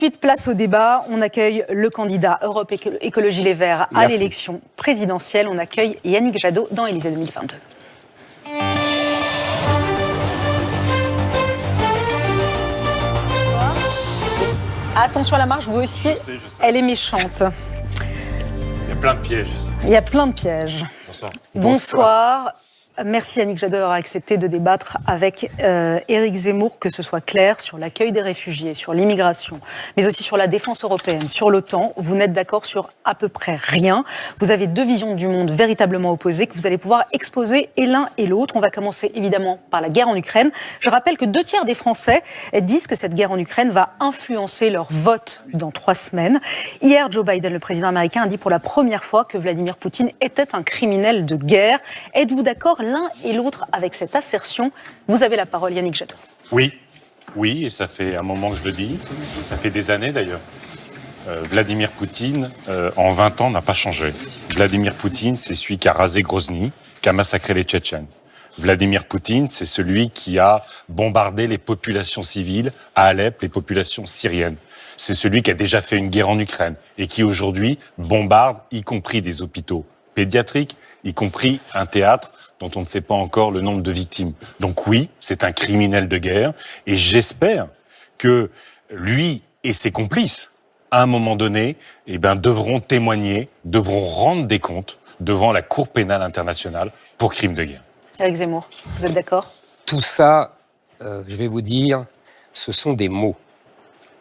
Suite, place au débat. On accueille le candidat Europe Écologie Les Verts à l'élection présidentielle. On accueille Yannick Jadot dans Élysée 2022. Attention à la marche, vous aussi, je sais. Elle est méchante. Il y a plein de pièges. Il y a plein de pièges. Bonsoir. Merci Yannick Jadot d'avoir accepté de débattre avec Éric Zemmour, que ce soit clair sur l'accueil des réfugiés, sur l'immigration, mais aussi sur la défense européenne, sur l'OTAN. Vous n'êtes d'accord sur à peu près rien. Vous avez deux visions du monde véritablement opposées que vous allez pouvoir exposer et l'un et l'autre. On va commencer évidemment par la guerre en Ukraine. Je rappelle que 2/3 des Français disent que cette guerre en Ukraine va influencer leur vote dans 3 semaines. Hier, Joe Biden, le président américain, a dit pour la première fois que Vladimir Poutine était un criminel de guerre. Êtes-vous d'accord l'un et l'autre avec cette assertion? Vous avez la parole, Yannick Jadot. Oui, et ça fait un moment que je le dis, ça fait des années d'ailleurs. Vladimir Poutine, en 20 ans, n'a pas changé. Vladimir Poutine, c'est celui qui a rasé Grozny, qui a massacré les Tchétchènes. Vladimir Poutine, c'est celui qui a bombardé les populations civiles à Alep, les populations syriennes. C'est celui qui a déjà fait une guerre en Ukraine et qui aujourd'hui bombarde, y compris des hôpitaux pédiatriques, y compris un théâtre dont on ne sait pas encore le nombre de victimes. Donc oui, c'est un criminel de guerre et j'espère que lui et ses complices, à un moment donné, devront témoigner, devront rendre des comptes devant la Cour pénale internationale pour crimes de guerre. Éric Zemmour, vous êtes d'accord? Tout ça, je vais vous dire, ce sont des mots.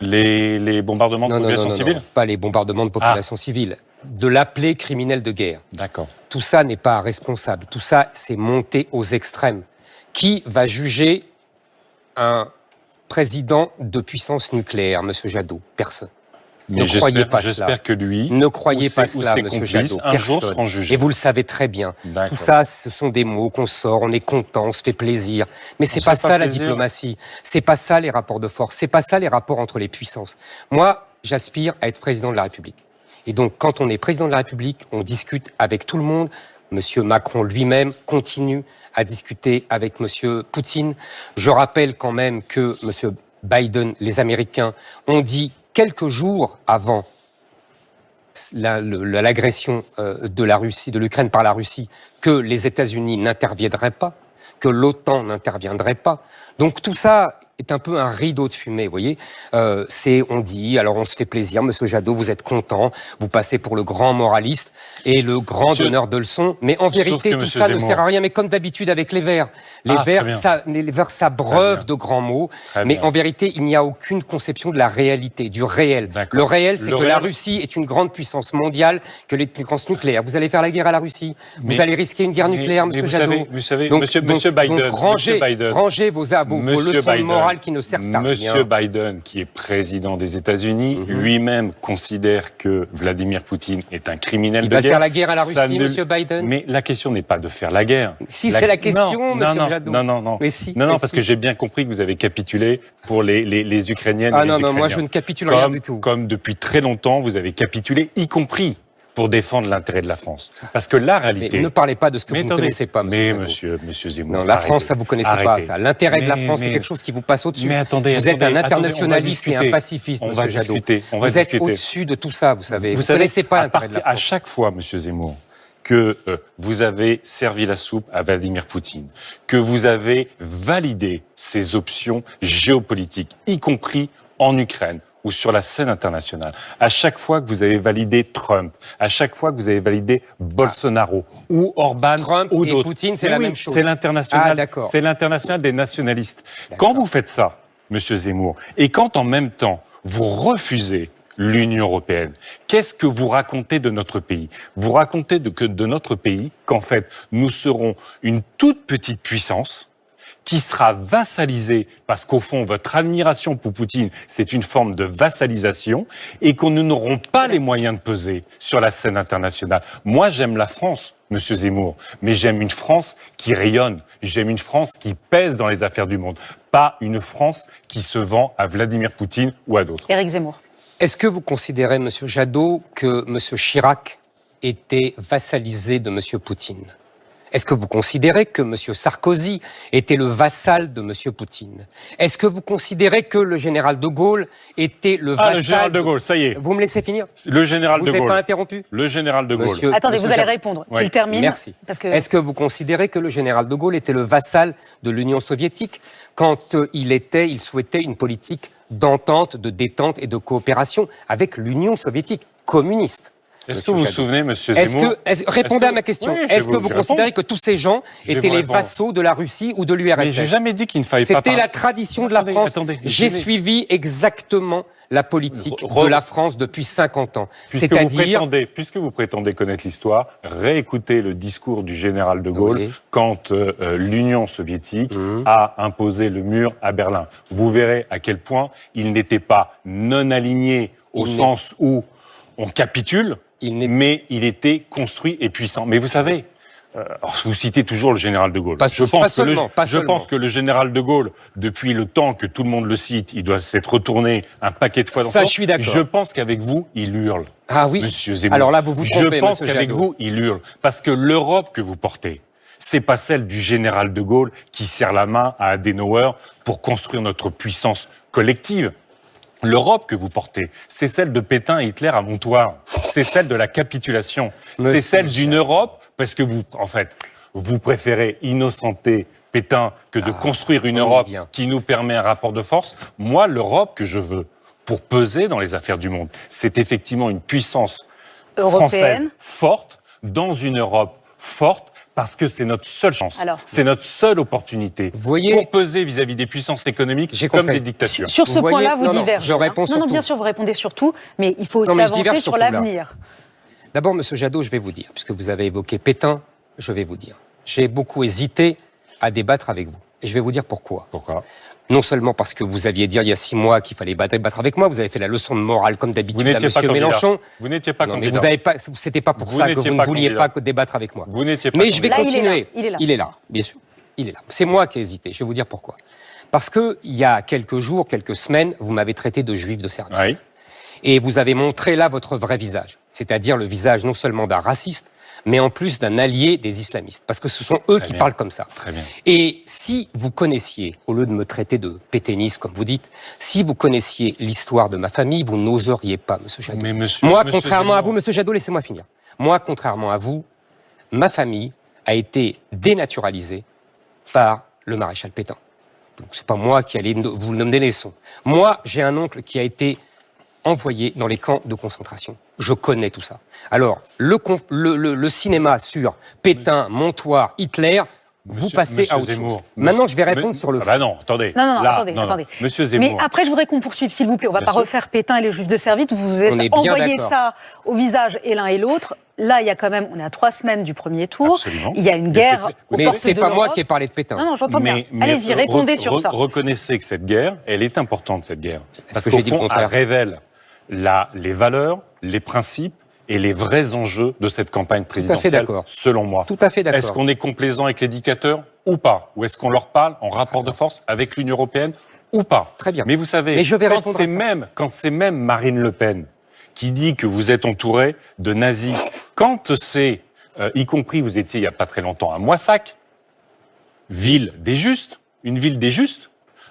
Les bombardements de population civile? Non, pas les bombardements de population civile. De l'appeler criminel de guerre. D'accord. Tout ça n'est pas responsable. Tout ça, c'est monté aux extrêmes. Qui va juger un président de puissance nucléaire, Monsieur Jadot? Personne. Mais ne croyez pas cela. J'espère que lui, ne croyez pas cela, Monsieur Jadot. Un jour seront jugés. Et vous le savez très bien. Tout ça, ce sont des mots qu'on sort, on est content, on se fait plaisir. Mais c'est pas ça la diplomatie. C'est pas ça les rapports de force. C'est pas ça les rapports entre les puissances. Moi, j'aspire à être président de la République. Et donc, quand on est président de la République, on discute avec tout le monde. Monsieur Macron lui-même continue à discuter avec Monsieur Poutine. Je rappelle quand même que Monsieur Biden, les Américains, ont dit quelques jours avant l'agression de la Russie, de l'Ukraine par la Russie, que les États-Unis n'interviendraient pas, que l'OTAN n'interviendrait pas. Donc tout ça est un peu un rideau de fumée, vous voyez. On dit, alors on se fait plaisir, Monsieur Jadot, vous êtes content, vous passez pour le grand moraliste et le grand donneur de leçons, mais en vérité, tout ça ne sert à rien. Mais comme d'habitude avec les Verts, les Verts s'abreuvent de grands mots, mais en vérité, il n'y a aucune conception de la réalité, du réel. Le réel, c'est que la Russie est une grande puissance mondiale, que les puissances nucléaires. Vous allez faire la guerre à la Russie, vous allez risquer une guerre nucléaire, Monsieur Jadot. Vous savez, Monsieur Biden, rangez vos leçons de morale qui ne servent à rien. Monsieur Biden, qui est président des États-Unis, lui-même considère que Vladimir Poutine est un criminel de guerre. Il va faire la guerre à la Russie, Monsieur Biden. Mais la question n'est pas de faire la guerre. Si c'est la question, Monsieur Jadot. Non. Non, parce que j'ai bien compris que vous avez capitulé pour les Ukrainiennes et les Ukrainiens. Moi je ne capitule rien du tout. Comme depuis très longtemps, vous avez capitulé, y compris pour défendre l'intérêt de la France. Parce que la réalité... Mais ne parlez pas de ce que vous ne connaissez pas, Monsieur Zemmour. Non, la France, ça vous connaissez pas, ça. L'intérêt de la France, c'est quelque chose qui vous passe au-dessus. Mais attendez, vous êtes un internationaliste et un pacifiste, Monsieur Jadot. Vous êtes au-dessus de tout ça, vous savez. Vous ne connaissez pas l'intérêt de la France. À chaque fois, Monsieur Zemmour, que vous avez servi la soupe à Vladimir Poutine, que vous avez validé ses options géopolitiques, y compris en Ukraine, ou sur la scène internationale, à chaque fois que vous avez validé Trump, à chaque fois que vous avez validé Bolsonaro ou Orban ou d'autres. Poutine, c'est la même chose. C'est l'international, c'est l'international des nationalistes. Quand vous faites ça, Monsieur Zemmour, et quand en même temps vous refusez l'Union européenne, qu'est-ce que vous racontez de notre pays? Vous racontez de notre pays qu'en fait nous serons une toute petite puissance qui sera vassalisé, parce qu'au fond, votre admiration pour Poutine, c'est une forme de vassalisation, et qu'on nous n'aurons pas les moyens de peser sur la scène internationale. Moi, j'aime la France, Monsieur Zemmour, mais j'aime une France qui rayonne, j'aime une France qui pèse dans les affaires du monde, pas une France qui se vend à Vladimir Poutine ou à d'autres. Éric Zemmour. Est-ce que vous considérez, Monsieur Jadot, que Monsieur Chirac était vassalisé de Monsieur Poutine? Est-ce que vous considérez que M. Sarkozy était le vassal de M. Poutine? Est-ce que vous considérez que le général de Gaulle était le vassal... le général de Gaulle, ça y est. Vous me laissez finir? Le général Vous de n'avez Gaulle. pas interrompu? Le général de Gaulle. Monsieur- Attendez, Monsieur vous allez Jadot. répondre. Oui. Il termine. Merci. Parce que... Est-ce que vous considérez que le général de Gaulle était le vassal de l'Union soviétique quand il souhaitait une politique d'entente, de détente et de coopération avec l'Union soviétique communiste? Est-ce que vous vous Jadot. souvenez, monsieur Zemmour Répondez à ma question. Oui, je Est-ce que vais vous vous considérez répondre. que tous ces gens Je vais étaient vous les répondre. vassaux de la Russie ou de Mais l'URSS? j'ai jamais dit qu'il ne fallait pas C'était parler. la tradition de la Attendez, France. attendez, J'ai je vais- suivi exactement la politique de la France depuis 50 ans. Puisque vous prétendez connaître l'histoire, réécoutez le discours du général de Gaulle Oui. quand l'Union soviétique a imposé le mur à Berlin. Vous verrez à quel point il n'était pas non aligné au Il n'est- sens où on capitule, mais il était construit et puissant. Mais vous savez, alors, vous citez toujours le général de Gaulle. Pas je seulement. pense que le général de Gaulle, depuis le temps que tout le monde le cite, il doit s'être retourné un paquet de fois dans Ça, son je suis d'accord. Je pense qu'avec vous, il hurle. Ah oui. Monsieur Zemmour. Alors là, vous vous trompez, Je pense monsieur qu'avec Jadot. vous, il hurle. Parce que l'Europe que vous portez, c'est pas celle du général de Gaulle qui serre la main à Adenauer pour construire notre puissance collective. L'Europe que vous portez, c'est celle de Pétain et Hitler à Montoire. C'est celle de la capitulation. C'est celle d'une Europe, parce que vous, en fait, vous préférez innocenter Pétain que de construire une on est Europe bien. qui nous permet un rapport de force. Moi, l'Europe que je veux, pour peser dans les affaires du monde, c'est effectivement une puissance française Européenne. forte, dans une Europe forte, parce que c'est notre seule chance, Alors. c'est notre seule opportunité Vous voyez- pour peser vis-à-vis des puissances économiques J'ai comme compris. des dictatures. Sur ce Vous voyez- point-là, vous non, non, divergez. je réponds sur Non, tout. bien sûr, vous répondez sur tout, mais il faut aussi mais je avancer diverge sur surtout là. l'avenir. D'abord, Monsieur Jadot, je vais vous dire, puisque vous avez évoqué Pétain, je vais vous dire. J'ai beaucoup hésité à débattre avec vous. Et je vais vous dire pourquoi. Pourquoi? Non seulement parce que vous aviez dit il y a 6 mois qu'il fallait débattre avec moi, vous avez fait la leçon de morale comme Vous d'habitude à n'étiez pas Monsieur candidat. Mélenchon. Vous n'étiez pas Non, mais candidat. vous avez pas, c'était pas pour Vous ça que n'étiez vous ne pas vouliez candidat. pas débattre avec moi. Vous n'étiez pas Mais je vais candidat. Là, il est là. continuer. Il est là. Il est là, bien sûr. Il est là. C'est moi qui ai hésité. Je vais vous dire pourquoi. Parce que il y a quelques jours, quelques semaines, vous m'avez traité de juif de service. Oui. Et vous avez montré là votre vrai visage. C'est-à-dire le visage non seulement d'un raciste, mais en plus d'un allié des islamistes. Parce que ce sont eux qui bien. parlent comme ça. Très bien. Et si vous connaissiez, au lieu de me traiter de pétainiste, comme vous dites, si vous connaissiez l'histoire de ma famille, vous n'oseriez pas, Monsieur Jadot. Mais monsieur, Moi, monsieur contrairement à Zemmour, vous, Monsieur Jadot, laissez-moi finir. Moi, contrairement à vous, ma famille a été dénaturalisée par le maréchal Pétain. Donc, c'est pas moi qui allais vous donner les leçons. Moi, j'ai un oncle qui a été envoyé dans les camps de concentration. Je connais tout ça. Alors, le cinéma sur Pétain, Montoire, Hitler, vous Monsieur- passez monsieur à autre Zemmour. chose. Maintenant, je vais Mais- répondre sur le Ah fond. bah non, attendez. Non, Là, attendez. Monsieur Zemmour. Mais après, je voudrais qu'on poursuive, s'il vous plaît. On va Bien pas sûr. refaire Pétain et les Juifs de service. Vous vous êtes On est bien envoyé d'accord. ça au visage et l'un et l'autre. Là, il y a quand même, on est à 3 semaines du premier tour. Absolument. Il y a une Mais guerre c'est- aux Mais portes c'est de pas moi l'Europe. qui ai parlé de Pétain. Non, j'entends bien. Mais Allez-y, répondez sur ça. Reconnaissez que cette guerre, elle est importante, cette guerre. Parce que qu'au j'ai dit le fond, elle contraire? révèle les valeurs, les principes et les vrais enjeux de cette campagne présidentielle, d'accord. selon moi. Tout à fait d'accord. Est-ce qu'on est complaisant avec les dictateurs ou pas? Ou est-ce qu'on leur parle en rapport de force avec l'Union européenne ou pas? Très bien. Mais vous savez, Mais je vais quand répondre à ça. quand c'est même Marine Le Pen qui dit que vous êtes entouré de nazis, quand c'est, y compris vous étiez il n'y a pas très longtemps à Moissac, ville des justes, une ville des justes,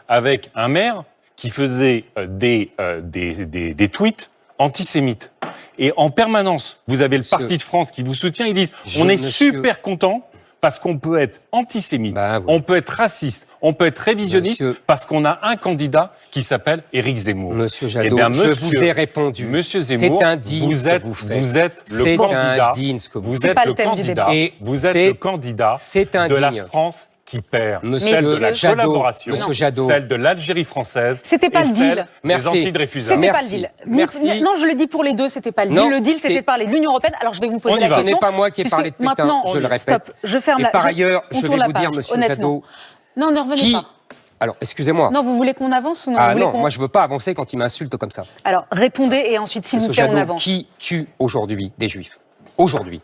avec un maire qui faisait des tweets antisémites. Et en permanence, vous avez le Monsieur- Parti de France qui vous soutient, ils disent Je- on est monsieur- super content parce qu'on peut être antisémite, Bah oui. on peut être raciste, on peut être révisionniste Monsieur- parce qu'on a un candidat qui s'appelle Éric Zemmour. Monsieur Eh Jadot, bien, je vous ai répondu. Monsieur Zemmour, C'est indigne vous ce que êtes, vous faites. vous êtes le C'est candidat. indigne ce que vous Vous faites. êtes C'est pas le le thème du candidat. débat. Et Vous êtes c'est- le candidat c'est de la indigne. France qui perd. Monsieur Celle de la Jadot, collaboration, Monsieur Jadot. celle de l'Algérie française. C'était pas et le deal. celle Merci. Des antidréfusards. C'était pas Merci. le deal. Merci. Non, je le dis pour les deux, c'était pas le deal. Non, Le deal, c'était c'est- de parler de l'Union européenne. Alors, je vais vous poser On y la va. question. Ce n'est pas moi qui ai puisque parlé de Pétain, maintenant, je le répète. Stop, je ferme Et la... par ailleurs, on je tourne vais la vous dire, page, Monsieur honnêtement. Jadot, Non, ne revenez qui... pas. Alors, excusez-moi. Non, vous voulez qu'on avance ou non Ah Vous voulez non, qu'on- moi je veux pas avancer quand il m'insulte comme ça. Alors, répondez et ensuite, s'il vous Monsieur plaît, on Jadot, avance. qui tue aujourd'hui des Juifs? Aujourd'hui.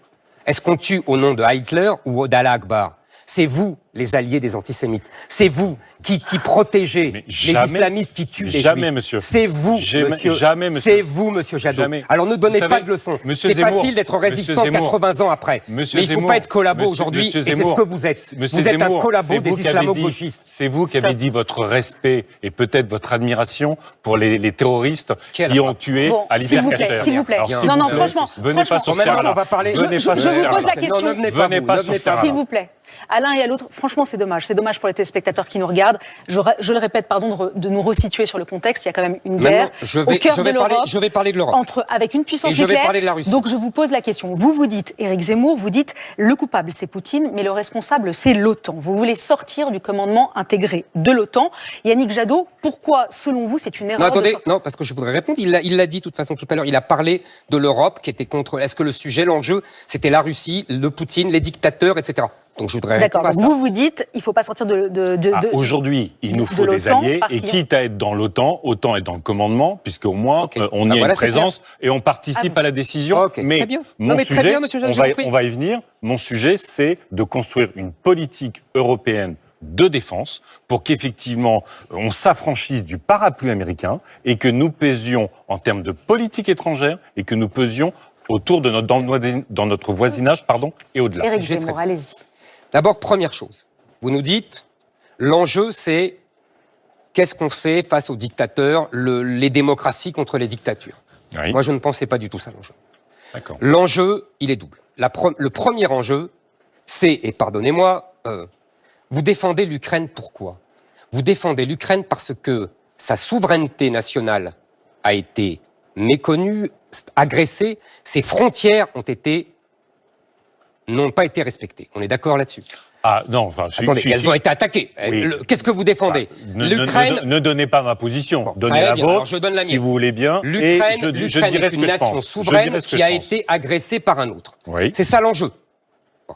Est-ce qu'on tue au nom de Hitler ou d'Allah Akbar? C'est vous, les alliés des antisémites. C'est vous qui protégez Mais les jamais, islamistes qui tuent les jamais, juifs. monsieur. C'est vous, monsieur. Jamais, monsieur. C'est vous, monsieur Jadot. Jamais. Alors ne donnez Vous pas savez, de leçons. monsieur C'est Zemmour, facile d'être résistant monsieur Zemmour, 80 ans après. Monsieur Mais il ne faut Zemmour, pas être collabo monsieur- aujourd'hui, monsieur et c'est ce Zemmour, que vous êtes. Monsieur Vous êtes un Zemmour, collabo c'est des vous qui avez islamo-gauchistes. C'est vous qui avez dit votre respect et peut-être votre admiration pour les terroristes Quel qui ont rapport. tué Bon, Ali s'il vous plaît, Berkacher. s'il vous plaît. Alors, Non, s'il non, vous non, plaît, franchement, venez pas sur ce Maintenant, terrain-là. on va parler. Venez pas je sur ce vous terrain-là. pose la question. Non, ne venez pas, Venez vous, pas ne sur venez ce pas. terrain-là. S'il vous plaît. À l'un et à l'autre, franchement, c'est dommage. C'est dommage pour les téléspectateurs qui nous regardent. Je le répète, pardon, de nous resituer sur le contexte. Il y a quand même une guerre Maintenant, au cœur de l'Europe. je vais parler de l'Europe. Avec une puissance Et je vais nucléaire. parler de la Russie. Donc je vous pose la question. Vous dites, Éric Zemmour, vous dites le coupable c'est Poutine, mais le responsable c'est l'OTAN. Vous voulez sortir du commandement intégré de l'OTAN. Yannick Jadot, pourquoi selon vous c'est une erreur Non, de attendez, sortir... non, parce que je voudrais répondre. Il l'a dit de toute façon tout à l'heure. Il a parlé de l'Europe qui était contre. Est-ce que le sujet, l'enjeu, c'était la Russie, le Poutine, les dictateurs, etc. Donc je voudrais D'accord. répondre à Donc ça. vous dites, il faut pas sortir Aujourd'hui, il nous de faut des l'OTAN, alliés, parce et qu'il y a- quitte à être dans l'OTAN, autant être dans le commandement, puisqu'au moins Ok. on y Ah, a voilà, une c'est présence et on participe Ah, à la décision. Ok, Mais très bien. mon Non, mais très sujet, bien, monsieur Jadot, j'ai compris. on va y venir. Mon sujet, c'est de construire une politique européenne de défense pour qu'effectivement on s'affranchisse du parapluie américain et que nous pesions en termes de politique étrangère et que nous pesions autour de dans notre voisinage, et au-delà. Éric J'ai Zemmour, très- allez-y. D'abord, première chose. Vous nous dites, l'enjeu, c'est qu'est-ce qu'on fait face aux dictateurs, les démocraties contre les dictatures. Oui, Moi, je ne pensais pas du tout ça, l'enjeu. d'accord. L'enjeu, il est double. Le premier enjeu, c'est, et pardonnez-moi, vous défendez l'Ukraine pourquoi? Vous défendez l'Ukraine parce que sa souveraineté nationale a été méconnue, agressée, ses frontières n'ont pas été respectées. On est d'accord là-dessus? Ah non, enfin, Attendez, elles ont été attaquées. Oui. Qu'est-ce que vous défendez? L'Ukraine. Ne donnez pas ma position. Bon, Donnez très la bien, vôtre, alors je donne la si mienne. vous voulez bien. Et L'Ukraine je est dirai ce une que je nation pense. souveraine Je dirai ce que qui a je pense. été agressée par un autre. Oui. C'est ça l'enjeu. Bon.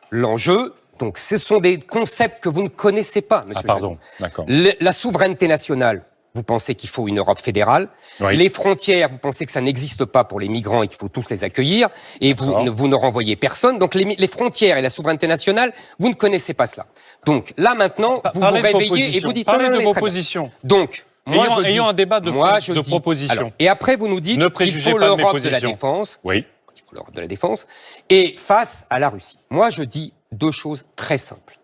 L'enjeu, donc, ce sont des concepts que vous ne connaissez pas, monsieur. Ah pardon, d'accord. La souveraineté nationale, vous pensez qu'il faut une Europe fédérale. Oui. Les frontières, vous pensez que ça n'existe pas pour les migrants et qu'il faut tous les accueillir. Et D'accord. vous ne renvoyez personne. Donc les frontières et la souveraineté nationale, vous ne connaissez pas cela. Donc là maintenant, vous vous Parlez de vos réveillez et positions. vous dites... Parlez non, non, de mais vos très bien. positions. Donc, moi je dis... Ayons un débat de moi, fond, je de dis- propositions. Alors, et après vous nous dites Ne qu'il préjugez faut pas de mes l'Europe de la positions. défense. Oui. Il faut l'Europe de la défense. Et face à la Russie. Moi je dis deux choses très simples.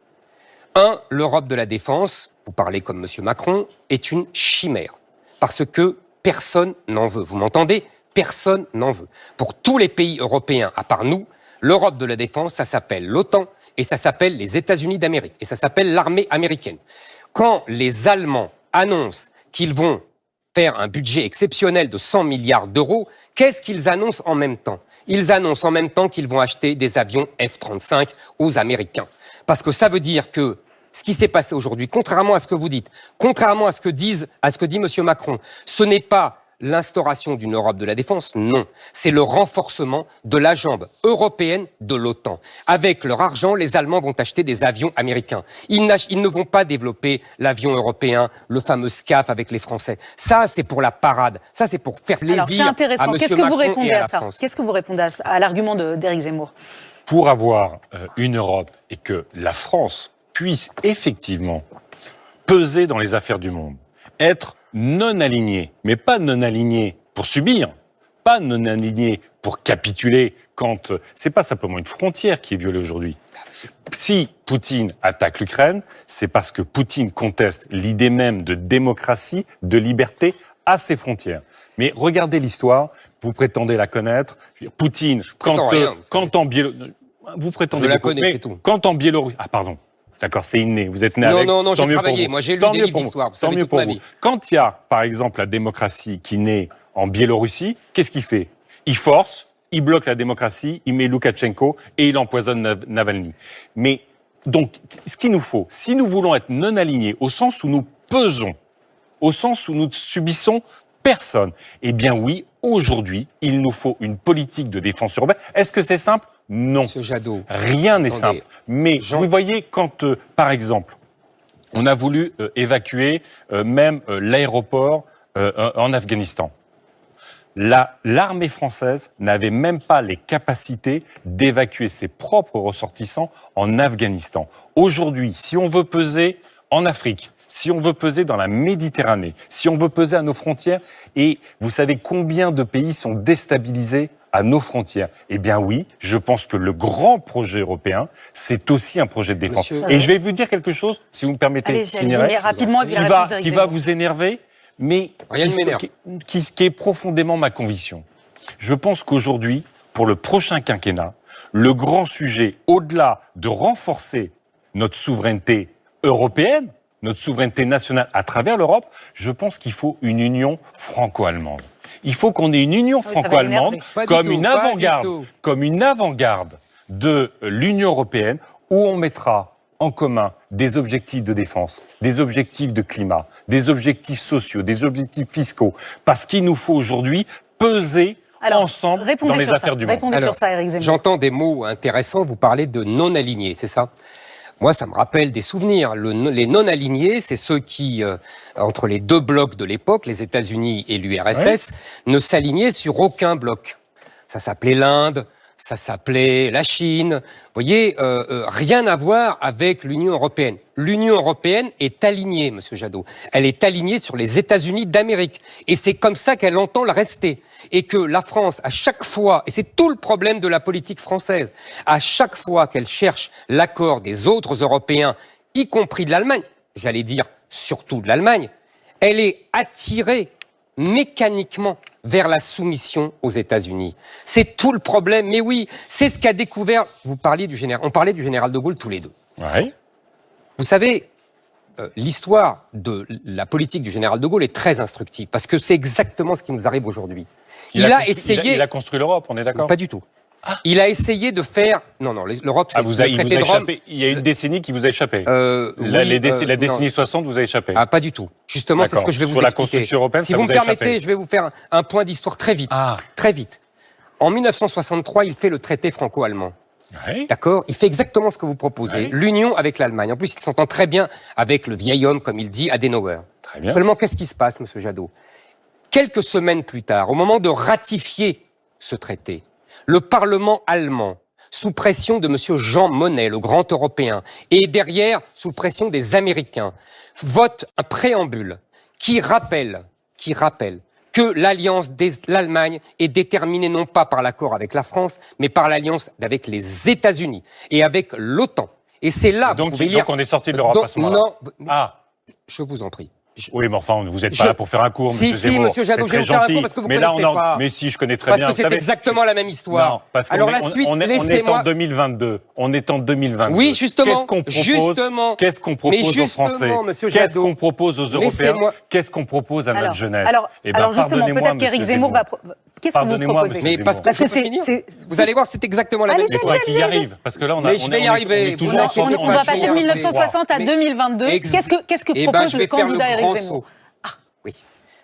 Un, l'Europe de la défense, vous parlez comme M. Macron, est une chimère. Parce que personne n'en veut. Vous m'entendez? Personne n'en veut. Pour tous les pays européens, à part nous, l'Europe de la défense, ça s'appelle l'OTAN et ça s'appelle les États-Unis d'Amérique et ça s'appelle l'armée américaine. Quand les Allemands annoncent qu'ils vont faire un budget exceptionnel de 100 milliards d'euros, qu'est-ce qu'ils annoncent en même temps? Ils annoncent en même temps qu'ils vont acheter des avions F-35 aux Américains. Parce que ça veut dire que ce qui s'est passé aujourd'hui, contrairement à ce que vous dites, contrairement à ce que dit M. Macron, ce n'est pas l'instauration d'une Europe de la défense, non. C'est le renforcement de la jambe européenne de l'OTAN. Avec leur argent, les Allemands vont acheter des avions américains. Ils ne vont pas développer l'avion européen, le fameux SCAF avec les Français. Ça, c'est pour la parade. Ça, c'est pour faire plaisir Alors c'est à intéressant. M. Qu'est-ce que vous Macron répondez et à à la ça? France. Qu'est-ce que vous répondez à l'argument d'Éric Zemmour? Pour avoir une Europe et que la France puisse effectivement peser dans les affaires du monde, être non alignée, mais pas non alignée pour subir, pas non alignée pour capituler quand c'est pas simplement une frontière qui est violée aujourd'hui. Si Poutine attaque l'Ukraine, c'est parce que Poutine conteste l'idée même de démocratie, de liberté à ses frontières. Mais regardez l'histoire, vous prétendez la connaître. Poutine, quand en Biélorussie, vous prétendez Je la beaucoup, connais, mais c'est tout. quand en Biélorussie, ah pardon, d'accord, c'est inné, vous êtes né Non, avec. non, non, tant j'ai mieux pour travaillé. vous. Moi, j'ai lu Tant des mieux livres pour vous. d'histoire. Vous Tant savez mieux toute pour ma vous. vie. Quand il y a, par exemple, la démocratie qui naît en Biélorussie, qu'est-ce qu'il fait? Il force, il bloque la démocratie, il met Loukachenko et il empoisonne Navalny. Mais donc, ce qu'il nous faut, si nous voulons être non alignés, au sens où nous pesons, au sens où nous subissons personne, eh bien oui, aujourd'hui, il nous faut une politique de défense urbaine. Est-ce que c'est simple? Non. Monsieur Jadot. Rien n'est Attendez. simple. Mais vous voyez, quand, par exemple, on a voulu évacuer même l'aéroport en Afghanistan, l'armée française n'avait même pas les capacités d'évacuer ses propres ressortissants en Afghanistan. Aujourd'hui, si on veut peser en Afrique, si on veut peser dans la Méditerranée, si on veut peser à nos frontières, et vous savez combien de pays sont déstabilisés à nos frontières? Eh bien oui, je pense que le grand projet européen, c'est aussi un projet de défense. Et je vais vous dire quelque chose, si vous me permettez, allez-y, mais rapidement, et puis la réponse d'Éric qui va vous énerver, mais qui est profondément ma conviction. Je pense qu'aujourd'hui, pour le prochain quinquennat, le grand sujet, au-delà de renforcer notre souveraineté européenne, notre souveraineté nationale à travers l'Europe, je pense qu'il faut une union franco-allemande. Il faut qu'on ait une union franco-allemande comme une avant-garde de l'Union européenne où on mettra en commun des objectifs de défense, des objectifs de climat, des objectifs sociaux, des objectifs fiscaux. Parce qu'il nous faut aujourd'hui peser ensemble dans les affaires du monde. Répondez sur ça, Éric Zemmour. J'entends des mots intéressants, vous parlez de non-alignés, c'est ça ? Moi, ça me rappelle des souvenirs. Les non-alignés, c'est ceux qui, entre les deux blocs de l'époque, les États-Unis et l'URSS, ne s'alignaient sur aucun bloc. Ça s'appelait l'Inde, ça s'appelait la Chine. Vous voyez, rien à voir avec l'Union européenne. L'Union européenne est alignée, Monsieur Jadot. Elle est alignée sur les États-Unis d'Amérique. Et c'est comme ça qu'elle entend le rester. Et que la France, à chaque fois, et c'est tout le problème de la politique française, à chaque fois qu'elle cherche l'accord des autres Européens, y compris de l'Allemagne, j'allais dire surtout de l'Allemagne, elle est attirée mécaniquement vers la soumission aux États-Unis. C'est tout le problème. Mais oui, c'est ce qu'a découvert. On parlait du général de Gaulle tous les deux. Ouais. Vous savez, l'histoire de la politique du général de Gaulle est très instructive parce que c'est exactement ce qui nous arrive aujourd'hui. Il a construit l'Europe, on est d'accord ? Pas du tout. Il a essayé de faire... Non, l'Europe, c'est le traité de Rome. Il y a une décennie qui vous a échappé. La décennie 60 vous a échappé. Ah, pas du tout. Justement, c'est ce que je vais vous expliquer. Sur la construction européenne, si vous me permettez, je vais vous faire un point d'histoire très vite. Très vite. En 1963, il fait le traité franco-allemand. Oui. D'accord ? Il fait exactement ce que vous proposez. Oui. L'union avec l'Allemagne. En plus, il s'entend très bien avec le vieil homme, comme il dit, Adenauer. Très bien. Seulement, qu'est-ce qui se passe, Monsieur Jadot ? Quelques semaines plus tard, au moment de ratifier ce traité, le Parlement allemand, sous pression de Monsieur Jean Monnet, le grand Européen, et derrière, sous pression des Américains, vote un préambule qui rappelle que l'alliance de l'Allemagne est déterminée non pas par l'accord avec la France, mais par l'alliance avec les États-Unis et avec l'OTAN. Et c'est là... Donc on est sorti de l'Europe à ce moment-là. Non, je vous en prie. Oui, mais enfin, vous n'êtes pas là pour faire un cours, Monsieur Zemmour. Si, Monsieur Jadot, je vais vous faire un cours parce que vous ne connaissez pas. Mais si, je connais très bien. Parce que c'est exactement la même histoire. Non, parce qu'on alors la suite, on est en 2022. On est en 2022. Oui, justement. Qu'est-ce qu'on propose aux Français ? Qu'est-ce qu'on propose aux Européens ? Qu'est-ce qu'on propose à notre jeunesse ? Alors justement, peut-être qu'Éric Zemmour va... Qu'est-ce que vous proposez ? Mais parce que vous allez voir, c'est exactement la même histoire. Il y arrive, parce que là, on je vais y arriver. On va passer de 1960 à 2022. Qu'est-ce que propose le candidat Éric Zemmour ? Oui,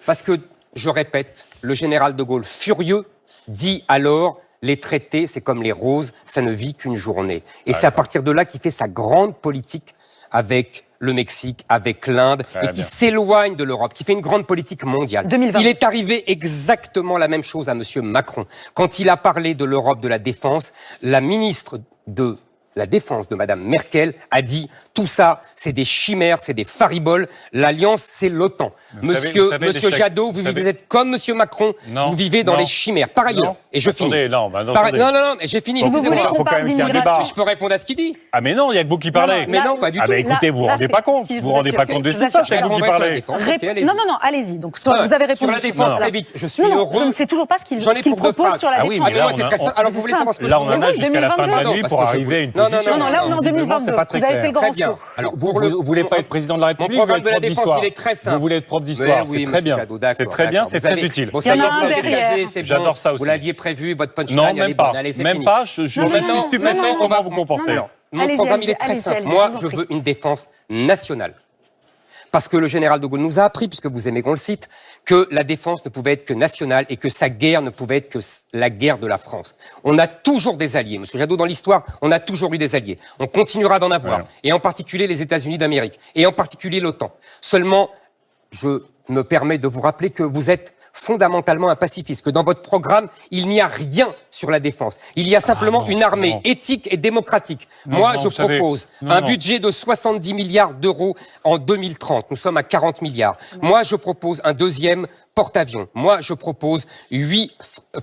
parce que, je répète, le général de Gaulle, furieux, dit alors, les traités, c'est comme les roses, ça ne vit qu'une journée. Et c'est à partir de là qu'il fait sa grande politique avec le Mexique, avec l'Inde, et qui s'éloigne de l'Europe, qui fait une grande politique mondiale. 2020. Il est arrivé exactement la même chose à M. Macron. Quand il a parlé de l'Europe de la défense, la ministre de la Défense de Mme Merkel a dit tout ça, c'est des chimères, c'est des fariboles. L'alliance, c'est l'OTAN. Monsieur Jadot, vous êtes comme Monsieur Macron, vous vivez dans les chimères. Par ailleurs, et je finis. Non, mais j'ai fini. Si vous voulez qu'on parle d'immigration, je peux répondre à ce qu'il dit. Ah mais non, il y a que vous qui parlez. Mais non, pas du tout. Écoutez, vous vous rendez pas compte. Vous vous rendez pas compte de ce ça, c'est vous qui parlez. Non, allez-y. Donc vous avez répondu sur la défense très vite. Je suis heureux. Je ne sais toujours pas ce qu'il propose sur la défense. Ah oui, c'est très simple. Alors vous voulez savoir ce que je Là, on en a jusqu'à la fin de la nuit pour arriver à une position. Non, là on est en 2022. Vous avez fait le grand saut. Alors vous voulez pas être président de la République, mon programme de la défense, il est très simple. Vous voulez être prof d'histoire, c'est très bien. C'est très bien, c'est très utile. J'adore ça aussi. Vous l'aviez prévu, votre punchline. Non, même pas. Même pas. Je suis stupéfait comment vous comportez. Mon programme, il est très simple. Moi, je veux une défense nationale. Parce que le général de Gaulle nous a appris, puisque vous aimez qu'on le cite, que la défense ne pouvait être que nationale et que sa guerre ne pouvait être que la guerre de la France. On a toujours des alliés. Monsieur Jadot, dans l'histoire, on a toujours eu des alliés. On continuera d'en avoir. Ouais. Et en particulier les États-Unis d'Amérique. Et en particulier l'OTAN. Seulement, je me permets de vous rappeler que vous êtes fondamentalement un pacifiste, que dans votre programme, il n'y a rien sur la défense. Il y a simplement non, une armée non. éthique et démocratique. Non, Moi, non, je vous savez, propose non, un non. budget de 70 milliards d'euros en 2030. Nous sommes à 40 milliards. Moi, je propose un deuxième porte-avions. Moi, je propose 8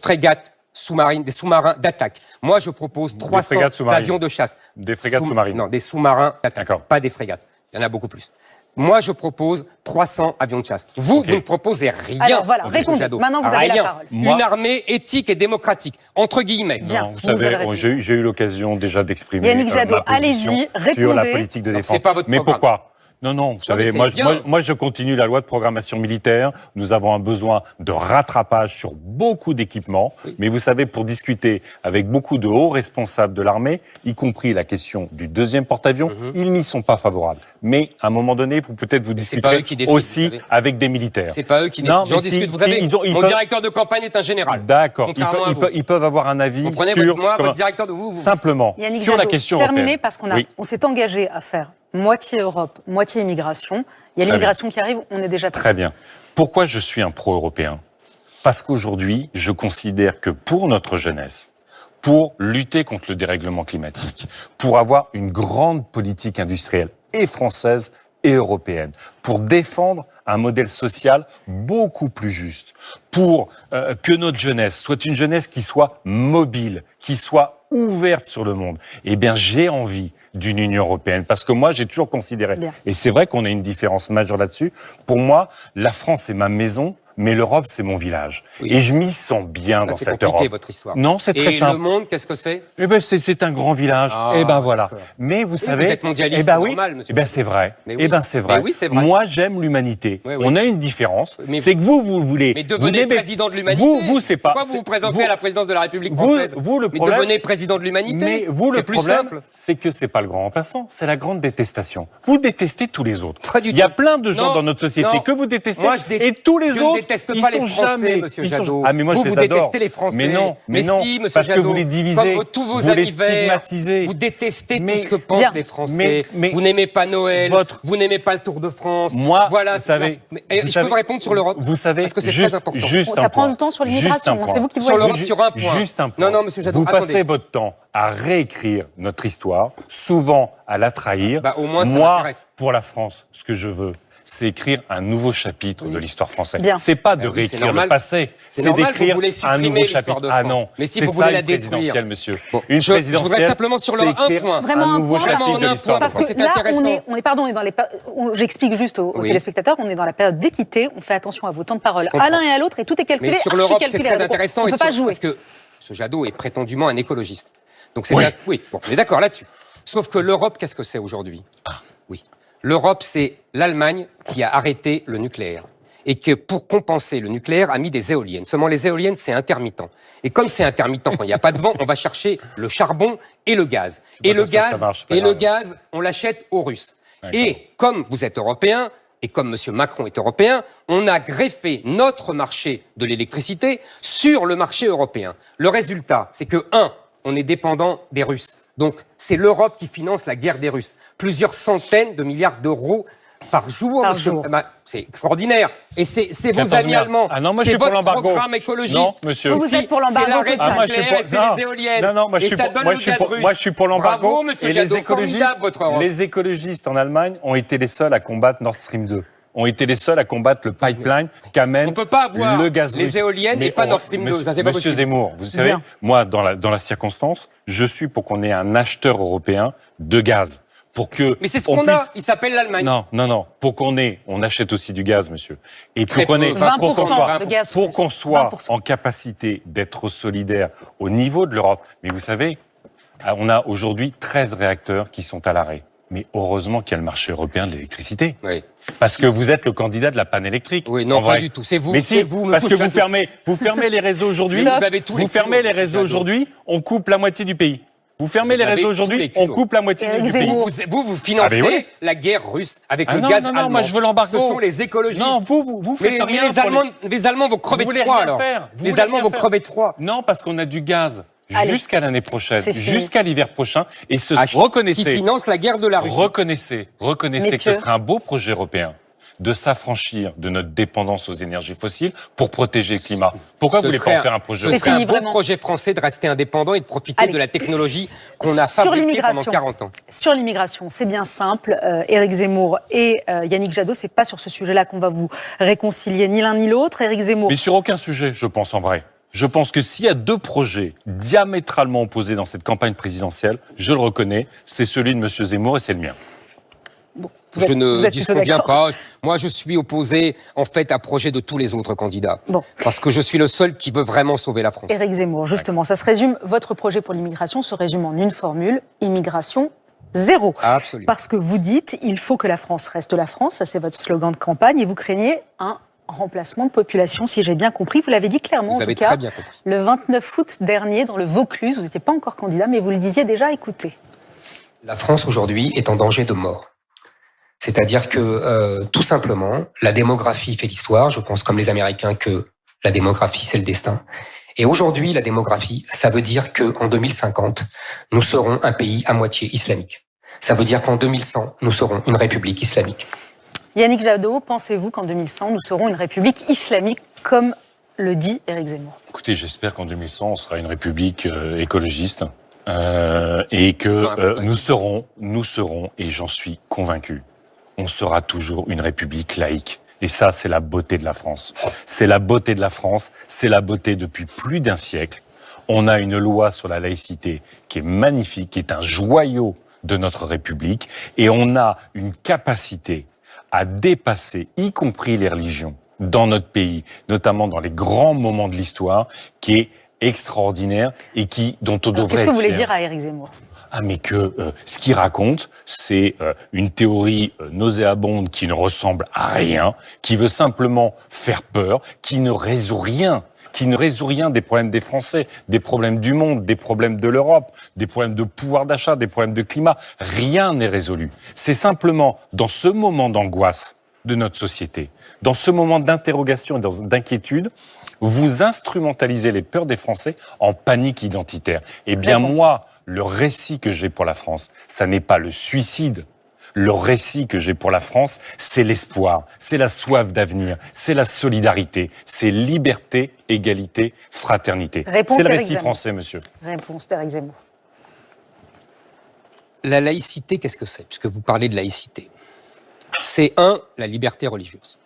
frégates sous-marines, des sous-marins d'attaque. Moi, je propose 300 frégates sous-marines. avions de chasse. Des frégates sous-marines. Non, des sous-marins d'attaque, D'accord. pas des frégates. Il y en a beaucoup plus. Moi, je propose 300 avions de chasse. Vous, Ok. vous ne proposez rien. Alors voilà, monsieur répondez. Jadot. Maintenant, vous avez la Rien. parole. Moi- Une armée éthique et démocratique, entre guillemets. Bien. Non, vous vous avez savez, répondu. j'ai eu l'occasion déjà d'exprimer Yannick Jadot, ma position allez-y, sur la répondez. politique de Non, défense. c'est pas votre mais programme. pourquoi? Non, non, vous savez, c'est moi, bien. moi, je continue la loi de programmation militaire. Nous avons un besoin de rattrapage sur beaucoup d'équipements. Oui. Mais vous savez, pour discuter avec beaucoup de hauts responsables de l'armée, y compris la question du deuxième porte-avions, ils n'y sont pas favorables. Mais à un moment donné, peut-être vous c'est pas eux discuterez qui décident, aussi vous savez. avec des militaires. C'est pas eux qui Non, décident. J'en mais si, discute. Vous si, savez, ils mon peuvent- directeur de campagne est un général. D'accord. Contrairement à vous. Ils peuvent avoir un avis Comprenez, sur moi, comment- votre directeur de vous. simplement Yannick sur la Jadot, question terminé européenne. parce qu'on Oui. on s'est engagé à faire moitié Europe, moitié immigration. Il y a Très l'immigration qui arrive, on est déjà Très bien. Pourquoi je suis un pro-européen? Parce qu'aujourd'hui, je considère que pour notre jeunesse, pour lutter contre le dérèglement climatique, pour avoir une grande politique industrielle et française et européenne, pour défendre un modèle social beaucoup plus juste, pour que notre jeunesse soit une jeunesse qui soit mobile, qui soit ouverte sur le monde, eh bien, j'ai envie d'une Union européenne. Parce que moi, j'ai toujours considéré, Bien. et c'est vrai qu'on a une différence majeure là-dessus, pour moi, la France, c'est ma maison, mais l'Europe, c'est mon village. Oui. Et je m'y sens bien Ça, dans c'est cette compliqué, Europe. votre histoire. Non, c'est très Et simple. le monde, qu'est-ce que c'est? Eh ben, c'est un grand village. Ah, eh ben voilà. d'accord. Mais vous savez, vous êtes mondialiste, eh ben c'est oui. normal, monsieur Eh ben Jadot. c'est vrai. Mais Eh oui. ben c'est vrai. Mais oui, c'est vrai. Moi, j'aime l'humanité. Oui, oui. On a une différence. Mais C'est que vous voulez. Mais vous devenez n'aimez- président de l'humanité. Vous, c'est pas. Pourquoi vous vous présentez vous- à la présidence de la République vous, française? vous, le Mais problème. devenez président de l'humanité. Mais vous, le C'est plus problème, simple. c'est que c'est pas le grand remplaçant, c'est la grande détestation. Vous détestez tous les autres. Pas du Il y a tout. plein de gens Non, dans notre société non. que vous détestez, Moi, et tous les je autres, ne déteste ils pas sont les Français, jamais. monsieur ils sont- Jadot. Ah, mais moi, vous, je les vous adore. détestez les Français. Mais non, mais non, si, monsieur parce que Jadot, vous les divisez, comme tous vos vous les amis verts, stigmatisez. vous détestez Mais- tout ce que pensent Bien. les Français. Mais- vous n'aimez pas Noël, votre- vous n'aimez pas le Tour de France. Moi, voilà, vous savez, Mais, vous je savez- peux me répondre sur l'Europe Vous savez, parce que c'est juste, très important. Juste Ça un prend point. du temps sur Juste l'immigration, un point. c'est vous qui Sur voyez. l'Europe, sur un point. Juste un point. Non, non, monsieur Jadot, Vous passez attendez. votre temps à réécrire notre histoire, souvent à la trahir. Bah, au moins, ça Moi, m'intéresse. pour la France, ce que je veux, c'est écrire un nouveau chapitre de l'histoire française. Bien. C'est pas de Bah oui, c'est réécrire normal. le passé, C'est c'est normal, d'écrire vous voulez un supprimer nouveau l'histoire chapitre. de Ah France. non, Mais si c'est vous ça voulez la une détruire. présidentielle, monsieur. Bon, Une je voudrais présidentielle, simplement sur le c'est un écrire point. Vraiment un un nouveau point, chapitre vraiment de un l'histoire. point, Parce que c'est là, intéressant. on est dans les. J'explique juste aux Oui. téléspectateurs, on est dans la période d'équité, on fait attention à vos temps de parole comprends. à l'un et à l'autre, et tout est calculé. Mais sur archi l'Europe, c'est calculé. très Donc, intéressant. On ne peut pas jouer. Parce que ce Jadot est prétendument un écologiste. Donc c'est Oui. oui, bon, on est d'accord là-dessus. Sauf que l'Europe, qu'est-ce que c'est aujourd'hui? Oui. L'Europe, c'est l'Allemagne qui a arrêté le nucléaire. Et que pour compenser le nucléaire, a mis des éoliennes. Seulement, les éoliennes, c'est intermittent. Et comme c'est intermittent, quand il n'y a pas de vent, on va chercher le charbon et le gaz. pas Et le comme ça que ça gaz, marche, c'est pas et le grave. gaz, on l'achète aux Russes. D'accord. Et comme vous êtes européen, et comme M. Macron est européen, on a greffé notre marché de l'électricité sur le marché européen. Le résultat, c'est que, on est dépendant des Russes. Donc, c'est l'Europe qui finance la guerre des Russes. Plusieurs centaines de milliards d'euros par jour, Par monsieur. jour. Ah bah, c'est extraordinaire. Et c'est vos 14 amis milliards. allemands. Ah non, moi, je c'est suis pour votre l'embargo. programme écologiste. Non, monsieur. Vous Si, êtes pour l'embargo C'est l'arrêt total. de moi, je suis nucléaire, pour- c'est non. les éoliennes. Non, non, moi, je Et suis ça pour- donne moi, le je suis gaz pour- russe. moi, je suis pour l'embargo. Bravo, monsieur Et Jadot, les écologistes, formidable, votre Europe. les écologistes en Allemagne ont été les seuls à combattre Nord Stream 2. Ont été les seuls à combattre le pipeline qu'amène On peut pas avoir le gaz les russe. éoliennes et pas Nord Stream 2, Monsieur, ça, c'est pas Monsieur possible. Zemmour, vous savez, Bien. moi, dans la circonstance, je suis pour qu'on ait un acheteur européen de gaz. Pour que Mais c'est ce on qu'on a. puisse- Il s'appelle l'Allemagne. Non. Pour qu'on ait, on achète aussi du gaz, monsieur. Et Très pour qu'on peu, ait, 20% pour qu'on soit- de gaz pour russe. qu'on soit 20%. en capacité d'être solidaire au niveau de l'Europe. Mais vous savez, on a aujourd'hui 13 réacteurs qui sont à l'arrêt. Mais heureusement qu'il y a le marché européen de l'électricité. Oui. Parce que vous êtes le candidat de la panne électrique. Oui, non, en vrai. pas du tout. C'est vous. Mais si, c'est vous, parce monsieur que Jadot. vous fermez les réseaux aujourd'hui. Stop. Vous avez tous les Vous fermez culot, les réseaux Jadot. aujourd'hui, on coupe la moitié du pays. Vous fermez Vous les avez réseaux tous aujourd'hui, les on culots. coupe la moitié Éric du pays. Zemmour. Vous financez Ah, mais oui. la guerre russe avec Ah le non, gaz non, allemand. moi, je veux l'embargo. Ce sont les écologistes. Non, vous faites mais rien les pour Allemands vont crever Vous de voulez froid rien alors. faire. Vous Les voulez Allemands rien vont faire. crever de froid. Non, parce qu'on a du gaz Allez. jusqu'à l'année prochaine, C'est fini. jusqu'à l'hiver prochain. Et Qui reconnaissez, finance la guerre de la Russie. reconnaissez que Messieurs. ce serait un beau projet européen. de s'affranchir de notre dépendance aux énergies fossiles pour protéger le climat. Pourquoi vous Ce voulez pas en serait faire un projet Ce C'est serait un fini, bon vraiment. projet français de rester indépendant et de profiter Allez. de la technologie qu'on a Sur fabriquée pendant l'immigration. 40 ans. Sur l'immigration, c'est bien simple. Éric Zemmour et Yannick Jadot, c'est pas sur ce sujet-là qu'on va vous réconcilier ni l'un ni l'autre. Éric Zemmour, Mais sur aucun sujet, je pense en vrai. Je pense que s'il y a deux projets diamétralement opposés dans cette campagne présidentielle, je le reconnais, c'est celui de M. Zemmour et c'est le mien. vous Je êtes ne plutôt disconviens d'accord. pas. Moi, je suis opposé, en fait, à projet de tous les autres candidats. Bon. Parce que je suis le seul qui veut vraiment sauver la France. Éric Zemmour, justement, ça se résume. Votre projet pour l'immigration se résume en une formule immigration zéro. Absolument. Parce que vous dites, il faut que la France reste la France. Ça, c'est votre slogan de campagne. Et vous craignez un remplacement de population, si j'ai bien compris. Vous l'avez dit clairement, Vous en avez tout cas, très bien compris. le 29 août dernier, dans le Vaucluse. Vous n'étiez pas encore candidat, mais vous le disiez déjà. Écoutez. La France aujourd'hui est en danger de mort. C'est-à-dire que, tout simplement, la démographie fait l'histoire. Je pense, comme les Américains, que la démographie, c'est le destin. Et aujourd'hui, la démographie, ça veut dire qu'en 2050, nous serons un pays à moitié islamique. Ça veut dire qu'en 2100, nous serons une république islamique. Yannick Jadot, pensez-vous qu'en 2100, nous serons une république islamique, comme le dit Éric Zemmour? Écoutez, j'espère qu'en 2100, on sera une république écologiste et que nous serons, et j'en suis convaincu, on sera toujours une république laïque. Et ça, c'est la beauté de la France. C'est la beauté de la France, c'est la beauté depuis plus d'un siècle. On a une loi sur la laïcité qui est magnifique, qui est un joyau de notre République, et on a une capacité à dépasser, y compris les religions, dans notre pays, notamment dans les grands moments de l'histoire, qui est extraordinaire et dont on Alors, devrait qu'est-ce que vous voulez être fier. dire à Éric Zemmour? Ah, mais que ce qu'il raconte, c'est une théorie nauséabonde qui ne ressemble à rien, qui veut simplement faire peur, qui ne résout rien des problèmes des Français, des problèmes du monde, des problèmes de l'Europe, des problèmes de pouvoir d'achat, des problèmes de climat. Rien n'est résolu. C'est simplement dans ce moment d'angoisse de notre société, dans ce moment d'interrogation et d'inquiétude, vous instrumentalisez les peurs des Français en panique identitaire. Eh bien, Réponse. moi, le récit que j'ai pour la France, ça n'est pas le suicide. Le récit que j'ai pour la France, c'est l'espoir, c'est la soif d'avenir, c'est la solidarité, c'est liberté, égalité, fraternité. Réponse, C'est le Éric récit Zemmour. français, monsieur. Réponse d'Éric Zemmour. La laïcité, qu'est-ce que c'est? Puisque vous parlez de laïcité. C'est 1, la liberté religieuse.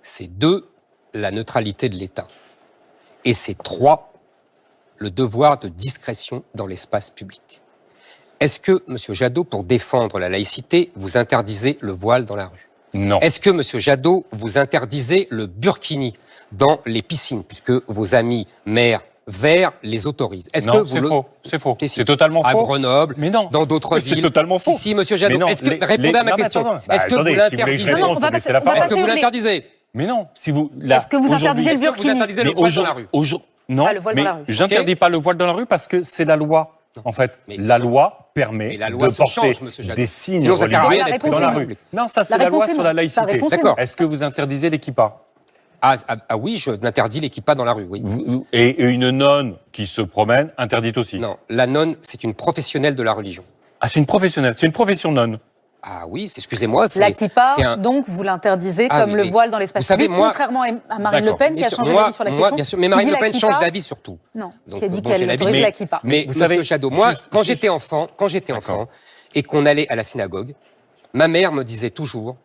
C'est 2, la neutralité de l'État. Et c'est 3, le devoir de discrétion dans l'espace public. Est-ce que, M. Jadot, pour défendre la laïcité, vous interdisez le voile dans la rue? Non. Est-ce que, M. Jadot, vous interdisez le burkini dans les piscines, puisque vos amis maires verts les autorisent? Est-ce que Non, vous c'est le- faux. C'est faux. Qu'est-ce C'est que- totalement À faux. Grenoble, Mais non. dans d'autres Mais villes. c'est totalement faux. Si, monsieur Jadot. Mais non, Est-ce que, les- répondez à ma non, mais question. attends, Est-ce que attendez, vous si vous voulez que je l'interdisez? réponde, Non, non, on va faut laisser passer- la on va parole. Est-ce que passer vous au- l'interdisez? Mais non, si vous... là, Est-ce que vous aujourd'hui- interdisez le Est-ce que vous burkini? interdisez le Mais voile dans la rue? non, Ah, le voile dans mais la rue. j'interdis pas le voile dans la rue parce que c'est la loi. En fait, Mais- la loi permet Mais la loi de se porter change, monsieur Jadot. des signes Sinon, ça sert à religieux rien d'être dans président la de la rue. République. Non, ça c'est La la loi réponse est sur non. la Sa laïcité. réponse est D'accord. non. Est-ce que vous interdisez les kippas Ah oui, je n'interdis les kippas dans la rue, oui. Et une nonne qui se promène, interdite aussi. Non, la nonne, c'est une professionnelle de la religion. Ah, c'est une professionnelle, c'est une profession nonne. Ah oui, excusez-moi, c'est... La kippa, c'est un- donc vous l'interdisez Ah, comme mais- le voile dans l'espace vous savez, public, moi- contrairement à Marine Le D'accord. Pen qui a Bien sûr, changé moi- d'avis sur la moi, question. bien sûr, mais qui Marine dit Le la Pen kippa- change d'avis sur tout. Non, Donc, qui a dit bon, j'ai qu'elle l'habitude. autorise Mais- la kippa. Mais Vous monsieur savez, Jadot, moi, juste- quand juste- j'étais enfant, et qu'on allait à la synagogue, ma mère me disait toujours,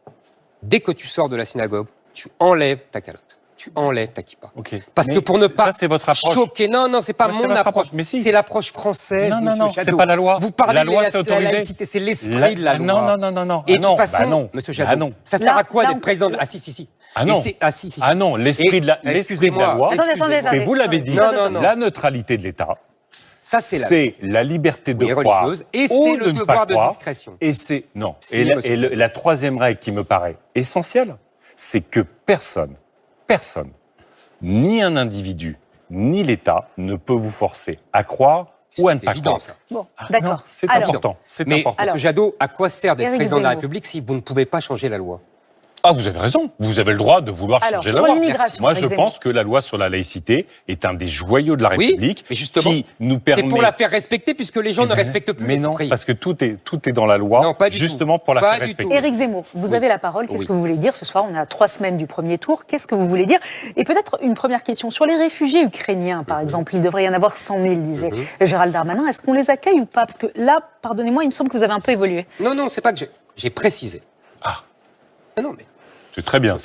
dès que tu sors de la synagogue, tu enlèves ta calotte, tu enlèves ta kippa. Ok. Parce Mais que pour ne pas ça, c'est votre approche. choquer, non, c'est pas Ouais, c'est mon votre approche, approche. Mais si. c'est l'approche française. Non, non, monsieur non, Jadot. c'est pas la loi. Vous parlez La loi, de c'est la autorisé. laïcité, c'est l'esprit de la loi. Non, non, non, non. Et Ah de non, toute façon, bah non. monsieur Ah Jadot, non. ça sert Là- à quoi là, d'être on- président là- Ah si. Ah non. Si. Ah non, l'esprit de la loi. Excusez-moi. Attendez, excusez-moi. C'est vous l'avez dit. Non, non. La neutralité de l'État, Ça, c'est la c'est la liberté de Oui, croire religieuse, et ou c'est de le ne devoir pas de croire. discrétion. Et c'est non. Si, Et monsieur. la troisième règle qui me paraît essentielle, c'est que personne, ni un individu, ni l'État ne peut vous forcer à croire ou à ne C'est pas évident, croire. ça. Bon, Ah, d'accord. non, c'est Alors, important. C'est Mais, important. Alors, monsieur Jadot, à quoi sert d'être Éric président de la Zemmour. République si vous ne pouvez pas changer la loi? Ah, vous avez raison. Vous avez le droit de vouloir Alors, changer la sur loi. l'immigration, Moi, je Éric Zemmour. pense que la loi sur la laïcité est un des joyaux de la Oui, République mais justement, qui nous permet... C'est pour la faire respecter, puisque les gens Eh ne ben, respectent plus mais non, l'esprit. parce que tout est dans la loi, Non, pas du justement tout. pour la Pas faire du respecter. tout. Éric Zemmour, vous avez la parole. Qu'est-ce Oui. que vous voulez dire ce soir? On est à 3 semaines du premier tour. Qu'est-ce que vous voulez dire? Et peut-être une première question sur les réfugiés ukrainiens, par exemple. Il devrait y en avoir 100 000, disait Gérald Darmanin. Est-ce qu'on les accueille ou pas? Parce que là, pardonnez-moi, il me semble que vous avez un peu évolué. Non, c'est pas que j'ai précisé. Ah, Non, mais c'est très bien dit.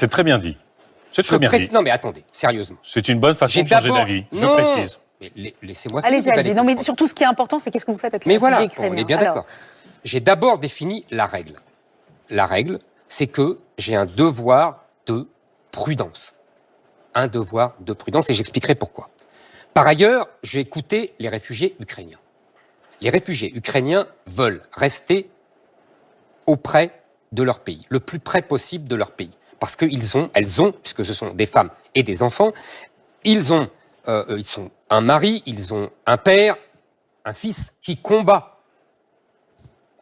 C'est très bien dit. non, mais attendez, sérieusement. C'est une bonne façon J'ai de changer d'abord- d'avis, je Non. précise. Mais laissez-moi finir, Allez-y, vous allez-y. allez Non, mais comprendre. surtout, ce qui est important, c'est qu'est-ce que vous faites avec les Mais réfugiés voilà, ukrainiens. on est bien Alors, d'accord. J'ai d'abord défini la règle. La règle, c'est que j'ai un devoir de prudence. Un devoir de prudence, et j'expliquerai pourquoi. Par ailleurs, j'ai écouté les réfugiés ukrainiens. Les réfugiés ukrainiens veulent rester auprès de leur pays, le plus près possible de leur pays. Parce elles ont, puisque ce sont des femmes et des enfants, ils sont un mari, ils ont un père, un fils qui combat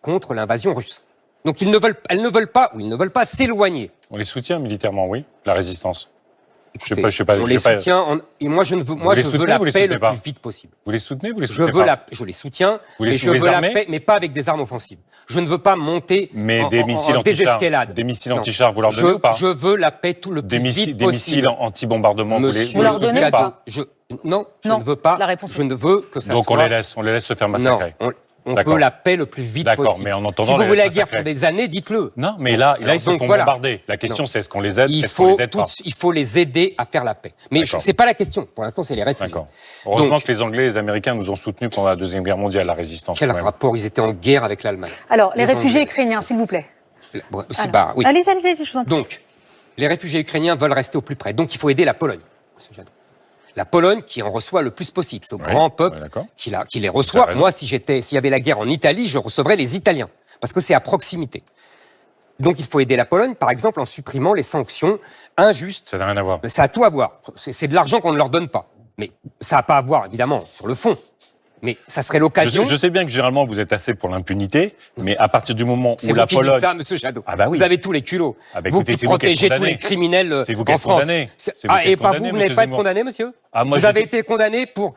contre l'invasion russe. Donc elles ne veulent pas s'éloigner. On les soutient militairement, oui, la résistance. Écoutez, je sais pas, on je les sais pas. soutient. Et moi, je les veux soutenez la ou les paix soutenez le pas plus vite possible. Vous les soutenez ou vous les Je soutenez veux pas je les soutiens, Vous les mais je vous les veux la armez paix, mais pas avec des armes offensives. Je ne veux pas monter Mais en des missiles en anti-chars, désescalade. des missiles Non. anti-chars, vous leur donnez ou pas Je veux la paix tout le plus Des missiles vite possible. anti-bombardement, vous les Vous leur soutenez donnez ou ou pas Non, je Non, ne veux pas. la réponse est Je ne veux que ça Donc soit... on les laisse se faire massacrer. Non, on D'accord. veut la paix le plus vite D'accord, possible. mais en entendant si vous les voulez la laisse guerre massacrer. pour des années, dites-le. Non, mais là ils se donc, font voilà. bombarder. La question c'est est-ce qu'on les aide, Il est-ce qu'on les faut, aide pas il faut les aider à faire la paix. Mais D'accord. c'est pas la question. Pour l'instant, c'est les réfugiés. D'accord. Heureusement Donc- que les Anglais et les Américains nous ont soutenus pendant la Deuxième Guerre mondiale, la résistance. Quel quand même. rapport? Ils étaient en guerre avec l'Allemagne. alors, les Les réfugiés Anglais. ukrainiens, s'il vous plaît. Alors, Oui. Allez-y, je vous en prie. Donc, les réfugiés ukrainiens veulent rester au plus près. Donc, il faut aider la Pologne. Monsieur Jadot. La Pologne qui en reçoit le plus possible. Ce grand peuple d'accord. qui les T'as reçoit. raison. Moi, s'il y avait la guerre en Italie, je recevrais les Italiens. Parce que c'est à proximité. Donc, il faut aider la Pologne, par exemple, en supprimant les sanctions injustes. Ça n'a rien à voir. Mais ça a tout à voir. C'est de l'argent qu'on ne leur donne pas. Mais ça n'a pas à voir, évidemment, sur le fond. Mais ça serait l'occasion. Je sais bien que généralement vous êtes assez pour l'impunité, mais à partir du moment C'est où vous la qui dites Pologne... ça, monsieur Jadot. Ah bah oui. Vous avez tous les culots. Ah bah vous écoutez, qui c'est vous qui êtes protégez tous condamné. les criminels C'est vous qui en êtes France. condamné. C'est- C'est vous qui et êtes pas condamné, vous n'allez monsieur pas être Zemmour. condamné, monsieur Ah, moi, vous avez j'étais- été condamné pour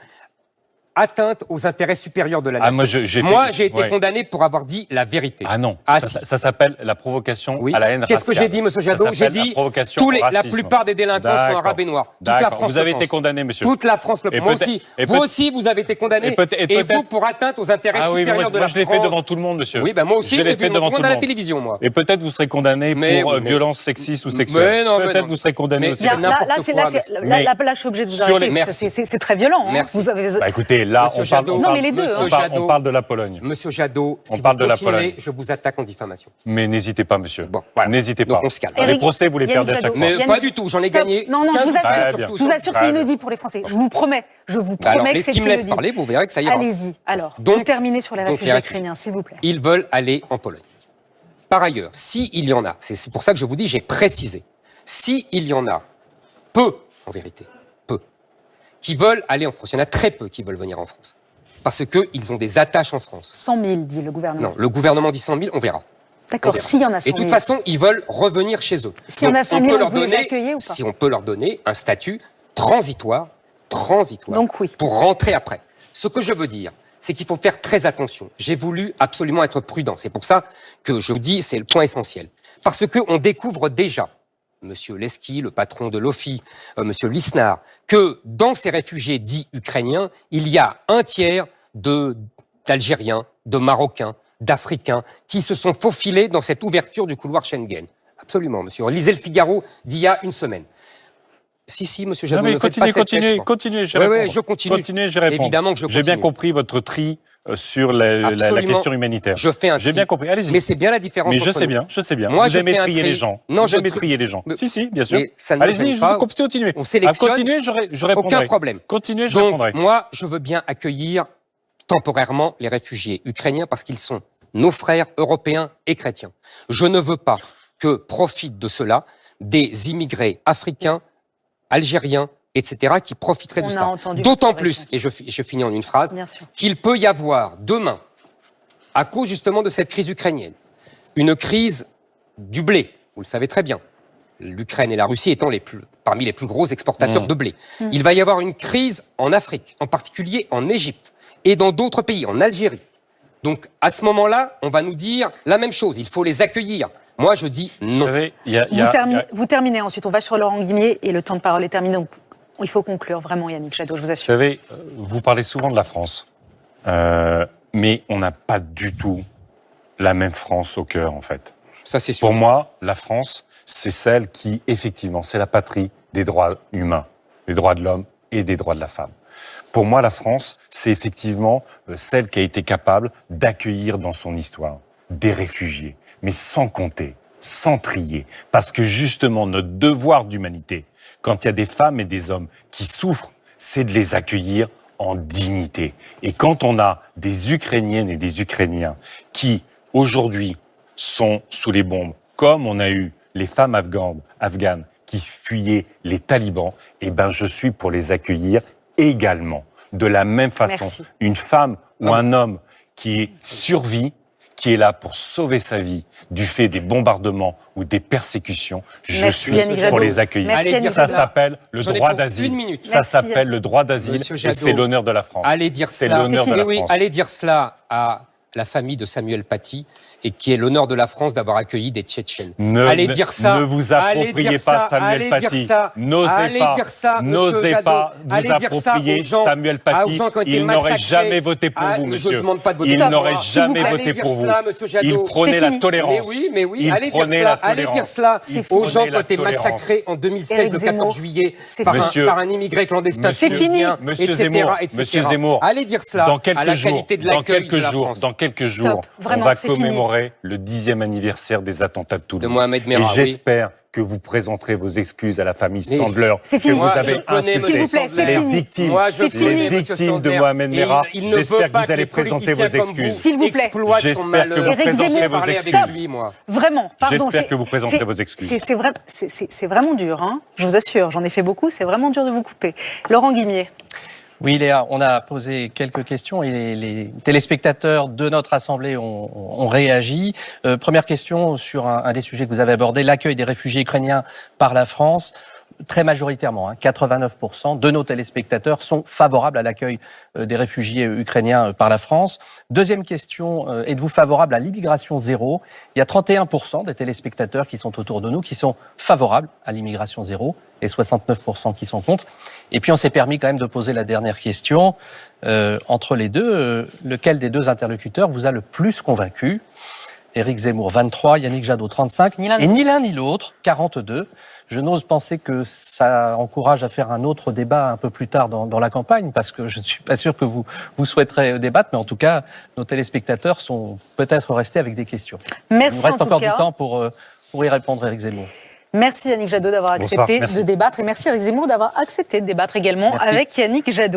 atteinte aux intérêts supérieurs de la Ah, nation. moi, j'ai été ouais. condamné pour avoir dit la vérité. Ah non, Ah, ça, si. ça s'appelle la provocation Oui. à la haine Qu'est-ce que raciale. j'ai dit, monsieur Ça Jadot? J'ai s'appelle la dit provocation au la racisme. plupart des délinquants sont D'accord. arabes et noirs. Toute la D'accord. France Vous avez le été pense. condamné, monsieur. Toute la France le Et pense. Moi peut-être- aussi. et Vous peut- aussi, vous avez été condamné. et peut-être- vous pour atteinte aux intérêts Ah oui, mais supérieurs moi, de moi la je l'ai fait France. devant tout le monde, monsieur. Oui, ben moi aussi, je je l'ai l'ai fait vu devant tout à le la monde. télévision, moi. Et peut-être vous serez condamné Mais pour oui, mais- violence sexiste ou sexuelle. Mais non, mais Peut-être non. vous serez condamné Mais aussi. c'est Là, n'importe là, quoi, monsieur. là, je suis obligé de vous Sur arrêter. les- parce que Merci. c'est très violent. Hein. Merci. Vous avez... Bah écoutez, là, Monsieur on parle, Jadot. on Non, parle- mais les deux, Monsieur hein. Jadot. on parle de la Pologne. Monsieur Jadot, si On parle vous de la continuez, Pologne. je vous attaque en diffamation. Mais n'hésitez pas, monsieur. Bon, voilà. N'hésitez Donc pas. on se calme. Les Eric- procès, vous les Yannick perdez à chaque Jadot. fois. Mais Yannick- pas du tout, j'en ai Stop. gagné. Non, je vous 15 assure, Très bien. je vous assure, c'est Très inédit pour les Français. Je vous promets, Bah alors, que c'est qui me laisse inédit. parler, vous verrez que ça ira. Allez-y. Alors, Donc- pour terminer sur les donc réfugiés les réfugiés. ukrainiens, s'il vous plaît. Ils veulent aller en Pologne. Par ailleurs, s'il y en a, c'est pour ça que je vous dis, j'ai précisé, s'il y en a, peu, en vérité, peu, qui veulent aller en France, il y en a très peu qui veulent venir en France, parce qu'ils ont des attaches en France. 100 000, dit le gouvernement. Non, le gouvernement dit 100 000, on verra. D'accord, On verra. s'il y en a 100 Et 000. de toute façon, ils veulent revenir chez eux. S'il y en Donc, a 100 on 000, peut on leur vous les donner, accueillez ou pas si on peut leur donner un statut transitoire, Donc oui. pour rentrer après. Ce que je veux dire, c'est qu'il faut faire très attention. J'ai voulu absolument être prudent. C'est pour ça que je vous dis, c'est le point essentiel. Parce qu'on découvre déjà, Monsieur Leski, le patron de l'OFI, Monsieur Lisnard, que dans ces réfugiés dits ukrainiens, il y a un tiers d'Algériens, de Marocains, d'Africains qui se sont faufilés dans cette ouverture du couloir Schengen. Absolument, monsieur. Lisez le Figaro d'il y a une semaine. Si, monsieur Jadot, Non, mais ne faites pas cette tête. continuez, je Oui, réponds. oui, je continue. Continuez, je réponds. Évidemment que je J'ai bien continue. compris votre tri sur la Absolument. question humanitaire. Je fais un J'ai tri. bien compris. Allez-y. Mais c'est bien la différence. Mais je entre sais nous. bien, je sais bien. Moi, vous je aimez fais un trier tri. les gens. Non, vous je aimez tri- trier les gens. Mais- Si, bien sûr. mais ça ne me Allez-y, gêne je pas. vous continuez. On sélectionne. Continuez, je répondrai. Aucun problème. Continuez, je Donc, répondrai. moi, je veux bien accueillir temporairement les réfugiés ukrainiens parce qu'ils sont nos frères européens et chrétiens. Je ne veux pas que profitent de cela des immigrés africains, algériens, etc., qui profiteraient de On a cela. entendu D'autant votre plus, et je finis en une phrase, Bien sûr. qu'il peut y avoir demain, à cause justement de cette crise ukrainienne, une crise du blé, vous le savez très bien, l'Ukraine et la Russie étant parmi les plus gros exportateurs Mmh. de blé. Il va y avoir une crise en Afrique, en particulier en Égypte et dans d'autres pays, en Algérie. Donc, à ce moment-là, on va nous dire la même chose. Il faut les accueillir. Moi, je dis Vous non. savez, Vous terminez ensuite, on va sur Laurent Guimier et le temps de parole est terminé. Donc, il faut conclure vraiment, Yannick Jadot, je vous Vous assure. savez, vous parlez souvent de la France, mais on n'a pas du tout la même France au cœur, en fait. Ça, c'est sûr. Pour moi, la France, c'est celle qui, effectivement, c'est la patrie des droits humains, des droits de l'homme et des droits de la femme. Pour moi, la France, c'est effectivement celle qui a été capable d'accueillir dans son histoire des réfugiés, mais sans compter, sans trier, parce que justement, notre devoir d'humanité, quand il y a des femmes et des hommes qui souffrent, c'est de les accueillir en dignité. Et quand on a des Ukrainiennes et des Ukrainiens qui, aujourd'hui, sont sous les bombes, comme on a eu les femmes afghanes qui fuyaient les talibans, eh ben, je suis pour les accueillir également. De la même façon, Merci. une femme ou un homme qui survit, qui est là pour sauver sa vie du fait des bombardements ou des persécutions, je Merci, suis Yannick pour Jadot. les accueillir. Merci, Allez dire Yannick Ça Jadot. s'appelle le J'en ai droit pour d'asile. une minute. Ça Merci. s'appelle le droit d'asile Monsieur et Jadot. c'est l'honneur de la France. Allez dire C'est cela. l'honneur de la Oui, France. allez dire cela à la famille de Samuel Paty et qui est l'honneur de la France d'avoir accueilli des Tchétchènes. Allez dire ça. Ne vous Allez appropriez dire pas ça. Samuel Allez Paty. dire ça. N'osez Allez pas. dire ça, monsieur N'osez Jadot. pas vous Allez dire ça approprier aux gens- Samuel aux Paty. gens qui ont été Il n'aurait massacrés. jamais voté pour vous, Je monsieur. demande pas de voter Il pour n'aurait moi. jamais Allez voté dire pour vous. cela, monsieur Jadot. Il prenait C'est la fini. tolérance. Mais oui, Il allez dire prenait cela, la allez dire tolérance. cela C'est aux fini. gens qui ont La été tolérance. massacrés en 2016, Éric le 14 Zemmour. juillet, C'est par, fini. par un immigré clandestin Monsieur- C'est fini. tunisien, Monsieur etc., Zemmour, etc. Monsieur Zemmour, Allez dire cela dans à quelques la jours, qualité de dans l'accueil de quelques la jours, France. dans quelques jours, Vraiment, on va c'est fini. commémorer le 10e anniversaire des attentats de Toulouse. De Mohamed Merah, Et oui. j'espère que vous présenterez vos excuses à la famille Mais Sandler, c'est que fini. vous Moi, avez je connais insulté. S'il vous plaît, c'est les fini. victimes, Moi, je C'est fini. connais les monsieur victimes de Sandler. Mohamed Et Merah. il ne veut J'espère pas que vous allez les présenter vos politiciens comme excuses. vous S'il vous plaît. exploitent son J'espère que malheur. vous Éric présenterez Zemmour, vos Parlez excuses. avec lui, moi. Vraiment, pardon. J'espère c'est- que vous présenterez c'est- vos excuses. C'est vraiment dur, hein. Je vous assure, j'en ai fait beaucoup, c'est vraiment dur de vous couper. Laurent Guimier. Oui, Léa, on a posé quelques questions et les téléspectateurs de notre Assemblée ont réagi. Première question sur un des sujets que vous avez abordé, l'accueil des réfugiés ukrainiens par la France. Très majoritairement, 89% de nos téléspectateurs sont favorables à l'accueil des réfugiés ukrainiens par la France. Deuxième question, êtes-vous favorable à l'immigration zéro? Il y a 31% des téléspectateurs qui sont autour de nous qui sont favorables à l'immigration zéro et 69% qui sont contre. Et puis on s'est permis quand même de poser la dernière question. Entre les deux, lequel des deux interlocuteurs vous a le plus convaincu? Éric Zemmour, 23, Yannick Jadot, 35, Ni l'un et ni l'un ni l'autre, 42. Je n'ose penser que ça encourage à faire un autre débat un peu plus tard dans la campagne, parce que je ne suis pas sûr que vous souhaiterez débattre, mais en tout cas, nos téléspectateurs sont peut-être restés avec des questions. Merci Il nous reste en tout encore cas. du temps pour y répondre, Éric Zemmour. Merci Yannick Jadot d'avoir Bonsoir, accepté merci. de débattre et merci Éric Zemmour d'avoir accepté de débattre également Merci. avec Yannick Jadot.